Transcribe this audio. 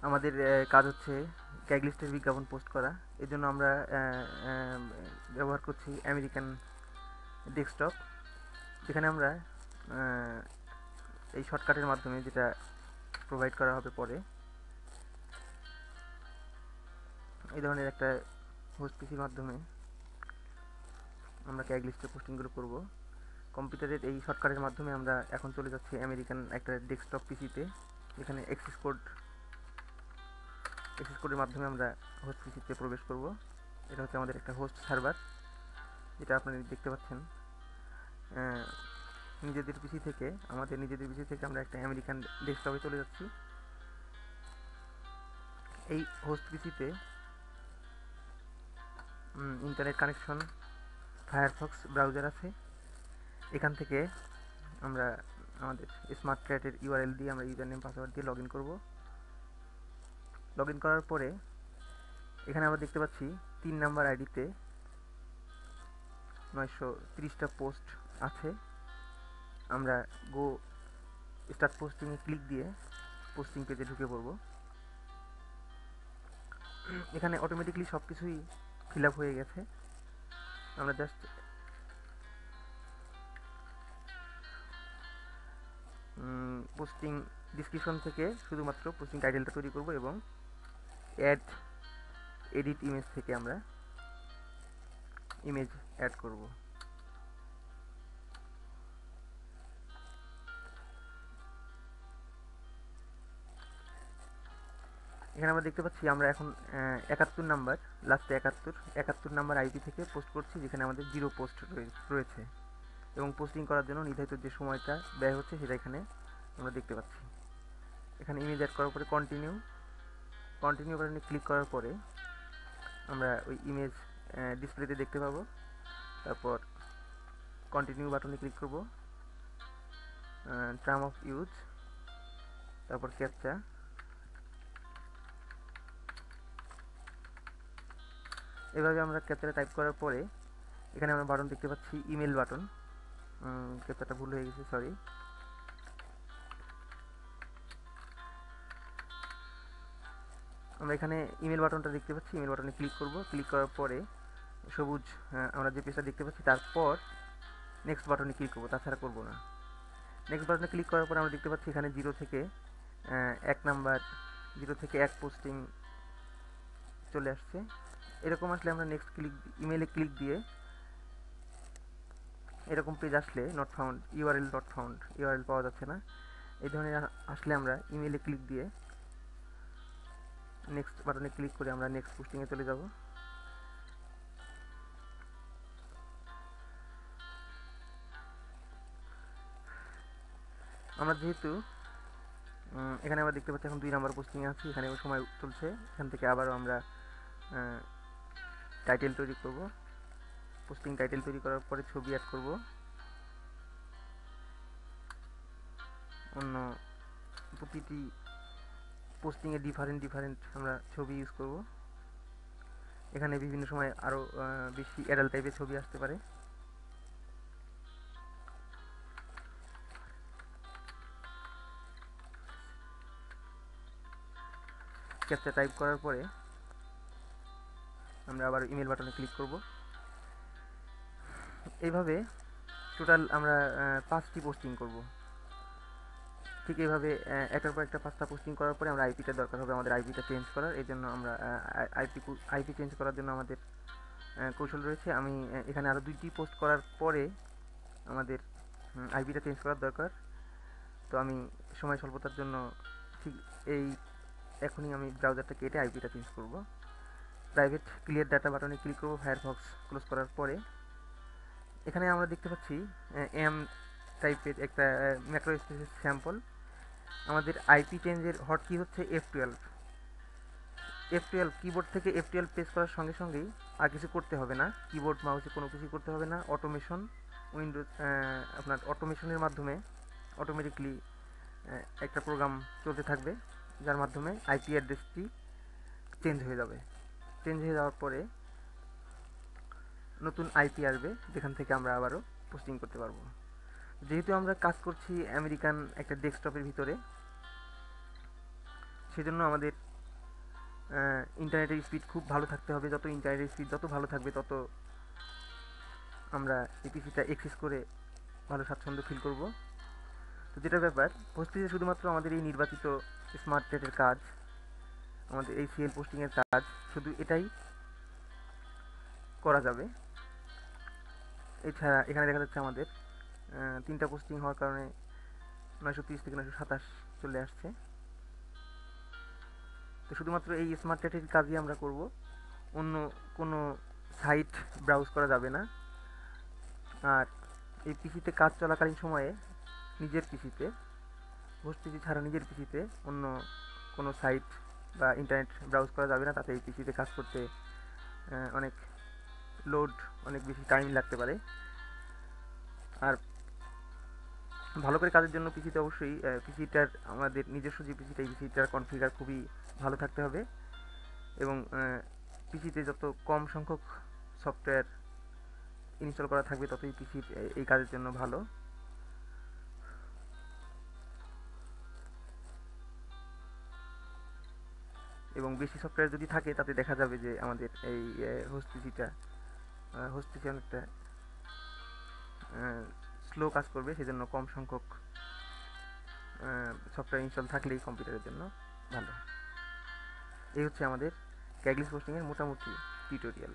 আমাদের কাজ হচ্ছে ক্যাগলিস্টের বিজ্ঞাপন পোস্ট করা। এর জন্য আমরা আহ, ব্যবহার করছি আমেরিকান ডেস্কটপ, যেখানে আমরা আহ, এই শর্টকাটের মাধ্যমে, যেটা প্রোভাইড করা হবে পরে, এই ধরনের একটা হোস্ট পিসির মাধ্যমে আমরা ক্যাগলিস্টের পোস্টিংগুলো করব। কম্পিউটারের এই শর্টকাটের মাধ্যমে আমরা এখন চলে যাচ্ছি আমেরিকান একটা ডেস্কটপ পিসিতে, যেখানে এক্সেস কোডের মাধ্যমে আমরা হোস্ট পিসিতে প্রবেশ করব। এটা হচ্ছে আমাদের একটা হোস্ট সার্ভার, যেটা আপনারা দেখতে পাচ্ছেন। আহ, নিজেদের পিসি থেকে আমরা একটা আমেরিকান ডেস্কটপে চলে যাচ্ছি। এই হোস্ট পিসিতে ইন্টারনেট কানেকশন, ফায়ারফক্স ব্রাউজার আছে। এখান থেকে আমরা আমাদের স্মার্ট ক্যাটের ইউআরএল দিয়ে আমরা ইউজার নেম পাসওয়ার্ড দিয়ে লগ ইন করবো। লগ ইন করার পরে এখানে আমরা দেখতে পাচ্ছি 3 নাম্বার আইডিতে 930টা পোস্ট আছে। আমরা গো স্টার্ট পোস্টিংয়ে ক্লিক দিয়ে পোস্টিং পেজে ঢুকে পড়ব। এখানে অটোমেটিকলি সব কিছুই ফিল আপ হয়ে গেছে। আমরা জাস্ট পোস্টিং ডিসক্রিপশন থেকে শুধুমাত্র পোস্টিং টাইটেলটা তৈরি করব এবং এডিট ইমেজ থেকে আমরা ইমেজ অ্যাড করব। এখানে আমরা দেখতে পাচ্ছি আমরা এখন 71 নাম্বার, লাস্টে 71 নাম্বার আইপি থেকে পোস্ট করছি, যেখানে আমাদের 0 পোস্ট রয়েছে এবং পোস্টিং করার জন্য নির্ধারিত যে সময়টা ব্যয় হচ্ছে সেটা এখানে আমরা দেখতে পাচ্ছি। এখানে ইমেজ অ্যাড করার পরে কন্টিনিউ বাটনে ক্লিক করার পরে আমরা ওই ইমেজ ডিসপ্লেতে দেখতে পাবো। তারপর কন্টিনিউ বাটনে ক্লিক করব, টার্ম অফ ইউজ, তারপর ক্যাপচা। এভাবে আমরা ক্যাপচাটা টাইপ করার পরে এখানে আমরা বাটন দেখতে পাচ্ছি, ইমেল বাটন। ক্যাপচাটা ভুল হয়ে গেছে, সরি। আমরা এখানে ইমেল বাটনটা দেখতে পাচ্ছি, ইমেল বাটনে ক্লিক করব। ক্লিক করার পরে সবুজ আমরা যে পেজটা দেখতে পাচ্ছি, তারপর নেক্সট বাটনে ক্লিক করব, তাছাড়া করব না। নেক্সট বাটনে ক্লিক করার পর আমরা দেখতে পাচ্ছি এখানে 0 থেকে 1 পোস্টিং চলে আসছে। এরকম আসলে আমরা নেক্সট ইমেলে ক্লিক দিয়ে, এরকম পেজ আসলে নট ফাউন্ড, ইউআরএল পাওয়া যাচ্ছে না, এই ধরনের আসলে আমরা ইমেলে ক্লিক দিয়ে নেক্সট বাটনে ক্লিক করে আমরা নেক্সট পোস্টিংয়ে চলে যাব। আমরা যেহেতু এখানে আমরা দেখতে পাচ্ছি এখন 2 নাম্বার পোস্টিংয়ে আছি, এখানে সময় চলছে। এখান থেকে আবারও আমরা টাইটেল তৈরি করব। পোস্টিং টাইটেল তৈরি করার পরে ছবি অ্যাড করব। অন্য প্রতিটি পোস্টিংয়ে ডিফারেন্ট আমরা ছবি ইউজ করব। এখানে বিভিন্ন সময় আরও বেশি অ্যাডাল্ট টাইপের ছবি আসতে পারে। ক্যাপচা টাইপ করার পরে আমরা আবার ইমেল বাটনে ক্লিক করব। এইভাবে টোটাল আমরা 5টি পোস্টিং করব। ঠিক এইভাবে একের পর একটা 5টা পোস্টিং করার পরে আমরা আইপিটা দরকার হবে, আমাদের আইপিটা চেঞ্জ করার। এই জন্য আমরা আইপি চেঞ্জ করার জন্য আমাদের কৌশল রয়েছে। আমি এখানে আরও 2টি পোস্ট করার পরে আমাদের আইপিটা চেঞ্জ করার দরকার। তো আমি সময় স্বল্পতার জন্য ঠিক এখনই আমি ব্রাউজারটা কেটে আইপিটা চেঞ্জ করব। প্রাইভেট ক্লিয়ার ডাটা বাটনে ক্লিক করব ফায়ারফক্স ক্লোজ করার পরে। এখানে আমরা দেখতে পাচ্ছি এম টাইপের একটা ম্যাক্রো স্পেসের স্যাম্পল। আমাদের আইপি চেঞ্জের হটকি হচ্ছে F12 কিবোর্ড থেকে F12 প্রেস করার সঙ্গে সঙ্গেই আর কিছু করতে হবে না, কিবোর্ড মাউসে কোনো কিছু করতে হবে না। আপনার অটোমেশনের মাধ্যমে অটোমেটিকলি একটা প্রোগ্রাম চলতে থাকবে, যার মাধ্যমে আইপি অ্যাড্রেসটি চেঞ্জ হয়ে যাবে। চেঞ্জ হয়ে যাওয়ার পরে নতুন আইপি আসবে, যেখান থেকে আমরা আবারও পোস্টিং করতে পারবো। যেহেতু আমরা কাজ করছি আমেরিকান একটা ডেস্কটপের ভিতরে, সেজন্য আমাদের ইন্টারনেটের স্পিড খুব ভালো থাকতে হবে। যত ইন্টারনেটের স্পিড যত ভালো থাকবে, তত আমরা এই পিসিটা অ্যাক্সেস করে ভালো স্বাচ্ছন্দ্য ফিল করব। তো যেটা ব্যাপার, হোস্ট পিসি শুধুমাত্র আমাদের এই নির্বাচিত স্মার্ট ডেটের কাজ, আমাদের এই সিএল পোস্টিংয়ের কাজ, শুধু এটাই করা যাবে। এছাড়া এখানে দেখা যাচ্ছে আমাদের 3টা পোস্টিং হওয়ার কারণে 930 থেকে 927 চলে আসছে। তো শুধুমাত্র এই স্মার্ট ডেটের কাজই আমরা করব, অন্য কোনো সাইট ব্রাউজ করা যাবে না। আর এই পিসিতে কাজ চলাকালীন সময়ে নিজের পিসিতে, হোস্ট পিসি ছাড়া নিজের পিসিতে অন্য কোনো সাইট বা ইন্টারনেট ব্রাউজ করা যাবে না। তাতে এই পিসিতে কাজ করতে অনেক লোড, অনেক বেশি টাইম লাগতে পারে। আর ভালো করে কাজের জন্য পিসিতে অবশ্যই পিসিটার, আমাদের নিজস্ব যে পিসিটা, এই পিসিটার কনফিগার খুবই ভালো থাকতে হবে। এবং পিসিতে যত কম সংখ্যক সফটওয়্যার ইনস্টল করা থাকবে, ততই পিসির এই কাজের জন্য ভালো। এবং বেশি সফটওয়্যার যদি থাকে, তাতে দেখা যাবে যে আমাদের এই হোস্ট পিসি অনেকটা স্লো কাজ করবে। সেজন্য কম সংখ্যক সফটওয়্যার ইনস্টল থাকলেই কম্পিউটারের জন্য ভালো। এই হচ্ছে আমাদের ক্যাগলিস হোস্টিংয়ের মোটামুটি টিউটোরিয়াল।